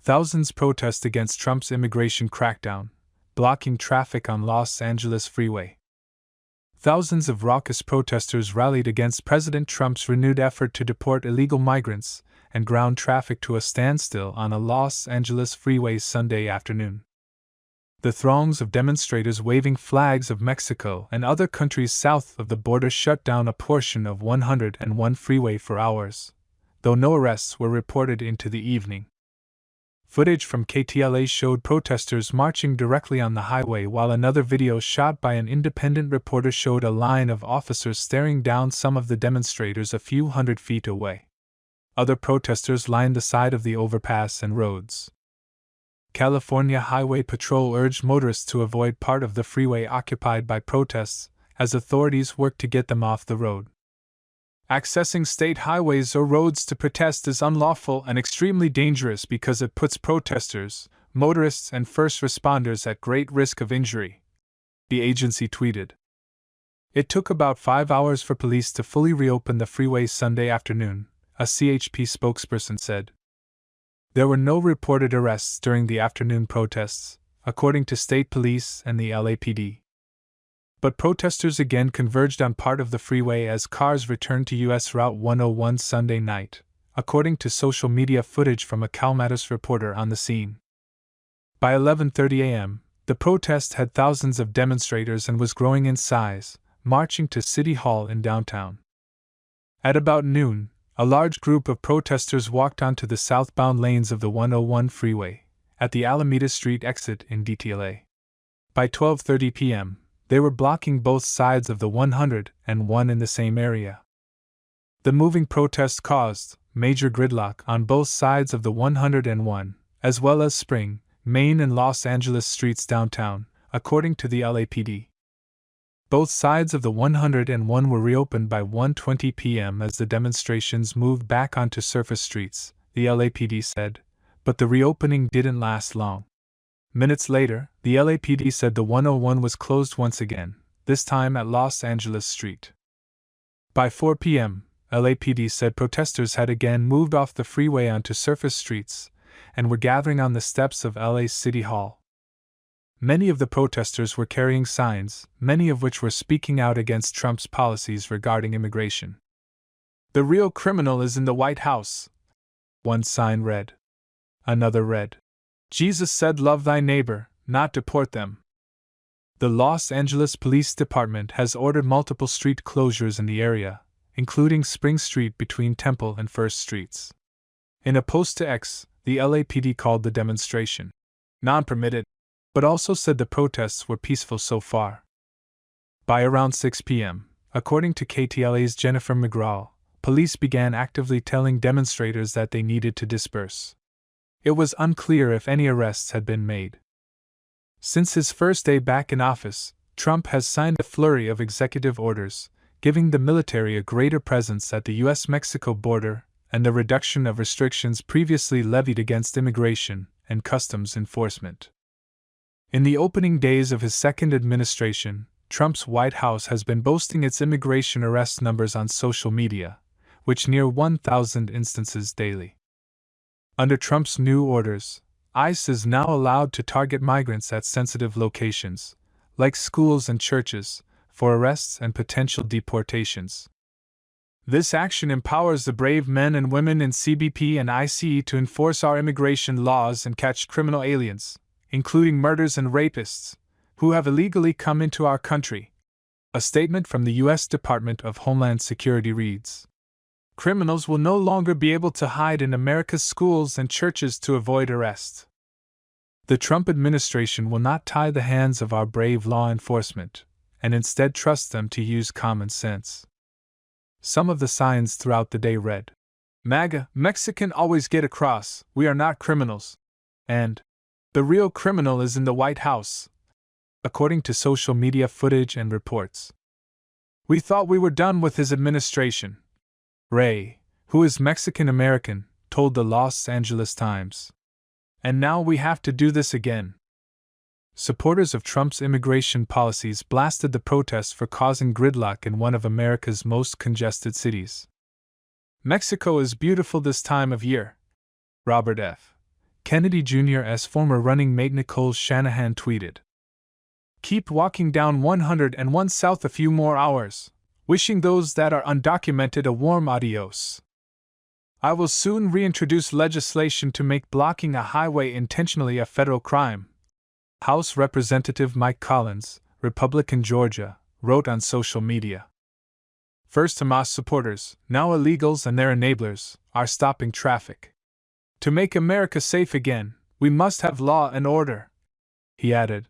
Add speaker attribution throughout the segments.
Speaker 1: Thousands protest against Trump's immigration crackdown, blocking traffic on Los Angeles Freeway. Thousands of raucous protesters rallied against President Trump's renewed effort to deport illegal migrants and ground traffic to a standstill on a Los Angeles freeway Sunday afternoon. The throngs of demonstrators waving flags of Mexico and other countries south of the border shut down a portion of 101 freeway for hours, though no arrests were reported into the evening. Footage from KTLA showed protesters marching directly on the highway, while another video shot by an independent reporter showed a line of officers staring down some of the demonstrators a few hundred feet away. Other protesters lined the side of the overpass and roads. California Highway Patrol urged motorists to avoid part of the freeway occupied by protests, as authorities worked to get them off the road. Accessing state highways or roads to protest is unlawful and extremely dangerous because it puts protesters, motorists, and first responders at great risk of injury, the agency tweeted. It took about 5 hours for police to fully reopen the freeway Sunday afternoon, a CHP spokesperson said. There were no reported arrests during the afternoon protests, according to state police and the LAPD. But protesters again converged on part of the freeway as cars returned to U.S. Route 101 Sunday night, according to social media footage from a CalMatters reporter on the scene. By 11:30 a.m., the protest had thousands of demonstrators and was growing in size, marching to City Hall in downtown. At about noon, a large group of protesters walked onto the southbound lanes of the 101 freeway, at the Alameda Street exit in DTLA. By 12:30 p.m., they were blocking both sides of the 101 in the same area. The moving protest caused major gridlock on both sides of the 101, as well as Spring, Main and Los Angeles streets downtown, according to the LAPD. Both sides of the 101 were reopened by 1:20 p.m. as the demonstrations moved back onto surface streets, the LAPD said, but the reopening didn't last long. Minutes later, the LAPD said the 101 was closed once again, this time at Los Angeles Street. By 4 p.m., LAPD said protesters had again moved off the freeway onto surface streets and were gathering on the steps of LA's City Hall. Many of the protesters were carrying signs, many of which were speaking out against Trump's policies regarding immigration. "The real criminal is in the White House," one sign read. Another read, "Jesus said love thy neighbor, not deport them." The Los Angeles Police Department has ordered multiple street closures in the area, including Spring Street between Temple and First Streets. In a post to X, the LAPD called the demonstration non-permitted, but also said the protests were peaceful so far. By around 6 p.m., according to KTLA's Jennifer McGraw, police began actively telling demonstrators that they needed to disperse. It was unclear if any arrests had been made. Since his first day back in office, Trump has signed a flurry of executive orders, giving the military a greater presence at the U.S.-Mexico border and the reduction of restrictions previously levied against immigration and customs enforcement. In the opening days of his second administration, Trump's White House has been boasting its immigration arrest numbers on social media, which near 1,000 instances daily. Under Trump's new orders, ICE is now allowed to target migrants at sensitive locations, like schools and churches, for arrests and potential deportations. This action empowers the brave men and women in CBP and ICE to enforce our immigration laws and catch criminal aliens, including murderers and rapists, who have illegally come into our country. A statement from the U.S. Department of Homeland Security reads, "Criminals will no longer be able to hide in America's schools and churches to avoid arrest." The Trump administration will not tie the hands of our brave law enforcement, and instead trust them to use common sense. Some of the signs throughout the day read, "MAGA, Mexican always get across, we are not criminals," and "The real criminal is in the White House," according to social media footage and reports. "We thought we were done with his administration," Ray, who is Mexican-American, told the Los Angeles Times. "And now we have to do this again." Supporters of Trump's immigration policies blasted the protests for causing gridlock in one of America's most congested cities. "Mexico is beautiful this time of year," Robert F. Kennedy Jr.'s former running mate Nicole Shanahan tweeted. Keep walking down 101 South a few more hours, wishing those that are undocumented a warm adios. I will soon reintroduce legislation to make blocking a highway intentionally a federal crime. House Representative Mike Collins, Republican Georgia, wrote on social media. First Hamas supporters, now illegals and their enablers, are stopping traffic. To make America safe again, we must have law and order, he added.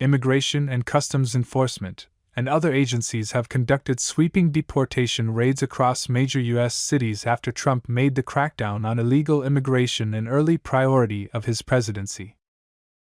Speaker 1: Immigration and Customs Enforcement and other agencies have conducted sweeping deportation raids across major U.S. cities after Trump made the crackdown on illegal immigration an early priority of his presidency.